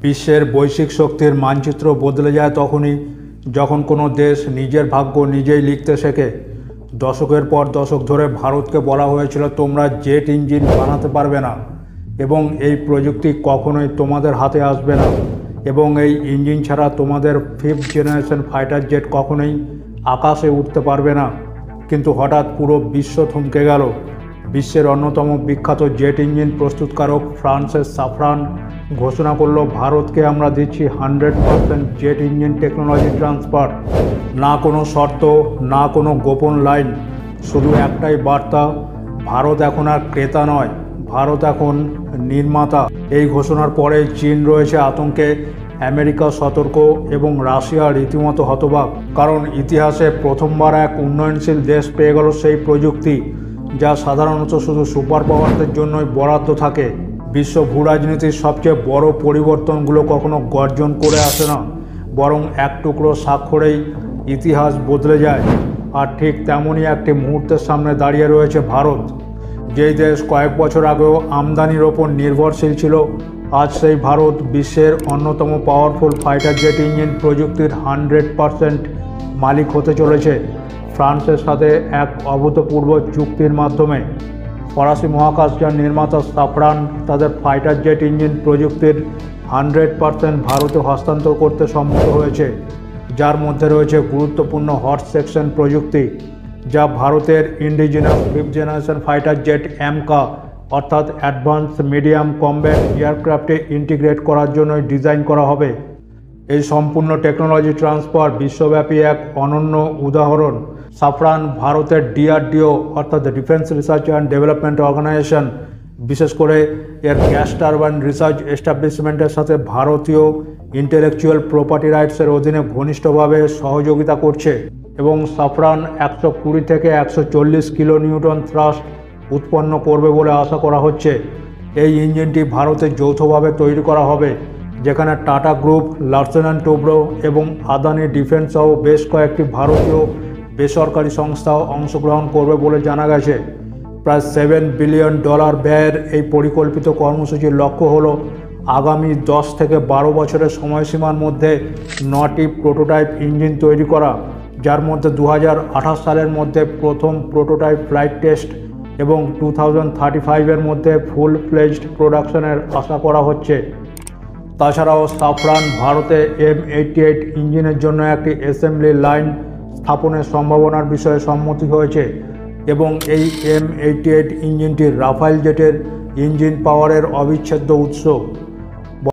বিশ্বের বৈশ্বিক শক্তির মানচিত্র বদলে যায় তখনই যখন কোনো দেশ নিজের ভাগ্য নিজেই লিখতে শেখে। দশকের পর দশক ধরে ভারতকে বলা হয়েছিল তোমরা জেট ইঞ্জিন বানাতে পারবে না এবং এই প্রযুক্তি কখনোই তোমাদের হাতে আসবে না এবং এই ইঞ্জিন ছাড়া তোমাদের 5th জেনারেশন ফাইটার জেট কখনোই আকাশে উঠতে পারবে না। কিন্তু হঠাৎ পুরো বিশ্ব থমকে গেল। বিশ্বের অন্যতম বিখ্যাত জেট ইঞ্জিন প্রস্তুতকারক ফ্রান্সের সাফরান ঘোষণা করলো ভারতকে আমরা দিচ্ছি 100% জেট ইঞ্জিন টেকনোলজি ট্রান্সফার। না কোনো শর্ত, না কোনো গোপন লাইন, শুধু একটাই বার্তা, ভারত এখন আর ক্রেতা নয়, ভারত এখন নির্মাতা। এই ঘোষণার পরে চীন রয়েছে আতঙ্কে, আমেরিকা সতর্ক এবং রাশিয়া রীতিমতো হতবাক। কারণ ইতিহাসে প্রথমবার এক উন্নয়নশীল দেশ পেয়ে গেল সেই প্রযুক্তি যা সাধারণত শুধু সুপার পাওয়ারদের জন্যই বরাদ্দ থাকে। বিশ্ব ভূরাজনীতির সবচেয়ে বড় পরিবর্তনগুলো কখনো গর্জন করে আসে না, বরং এক টুকরো স্বাক্ষরেই ইতিহাস বদলে যায়। আর ঠিক তেমনই একটি মুহূর্তের সামনে দাঁড়িয়ে রয়েছে ভারত। যেই দেশ কয়েক বছর আগেও আমদানির ওপর নির্ভরশীল ছিল, আজ সেই ভারত বিশ্বের অন্যতম পাওয়ারফুল ফাইটার জেট ইঞ্জিন প্রযুক্তির 100% মালিক হতে চলেছে ফ্রান্সের সাথে এক অভূতপূর্ব চুক্তির মাধ্যমে। ফরাসি মহাকাশযান নির্মাতা সাফরান তাদের ফাইটার জেট ইঞ্জিন প্রযুক্তির 100% ভারতে হস্তান্তর করতে সম্মত হয়েছে, যার মধ্যে রয়েছে গুরুত্বপূর্ণ হট সেকশন প্রযুক্তি, যা ভারতের indigenous 5th generation fighter jet এমকা অর্থাৎ অ্যাডভান্স মিডিয়াম কমব্যাট এয়ারক্রাফটে ইন্টিগ্রেট করার জন্যই ডিজাইন করা হবে। এই সম্পূর্ণ টেকনোলজি ট্রান্সফার বিশ্বব্যাপী এক অনন্য উদাহরণ। সাফরান ভারতের ডিআরডিও অর্থাৎ defence research and development organisation, বিশেষ করে এর গ্যাস টারবাইন রিসার্চ এস্টাবলিশমেন্টের সাথে ভারতীয় ইন্টেলেকচুয়াল প্রপার্টি রাইটসের অধীনে ঘনিষ্ঠভাবে সহযোগিতা করছে এবং সাফরান 120 থেকে 140 কিলো নিউটন থ্রাস্ট উৎপন্ন করবে বলে আশা করা হচ্ছে। এই ইঞ্জিনটি ভারতে যৌথভাবে তৈরি করা হবে, যেখানে tata group, Larsen and Toubro এবং আদানি ডিফেন্স সহ বেশ কয়েকটি ভারতীয় বেসরকারি সংস্থাও অংশগ্রহণ করবে বলে জানা গেছে। প্রায় $7 বিলিয়ন ব্যয়ের এই পরিকল্পিত কর্মসূচির লক্ষ্য হল আগামী 10 থেকে 12 বছরের সময়সীমার মধ্যে 9টি প্রোটোটাইপ ইঞ্জিন তৈরি করা, যার মধ্যে 2028 সালের মধ্যে প্রথম প্রোটোটাইপ ফ্লাইট টেস্ট এবং 2035-এর মধ্যে ফুল ফ্লেজড প্রোডাকশনের আশা করা হচ্ছে। তাছাড়াও সাফরান ভারতে M88 ইঞ্জিনের জন্য একটি অ্যাসেম্বলি লাইন স্থাপনের সম্ভাবনার বিষয়ে সম্মতি হয়েছে এবং এই M88 ইঞ্জিনটি রাফায়েল জেটের ইঞ্জিন পাওয়ারের অবিচ্ছেদ্য উৎস।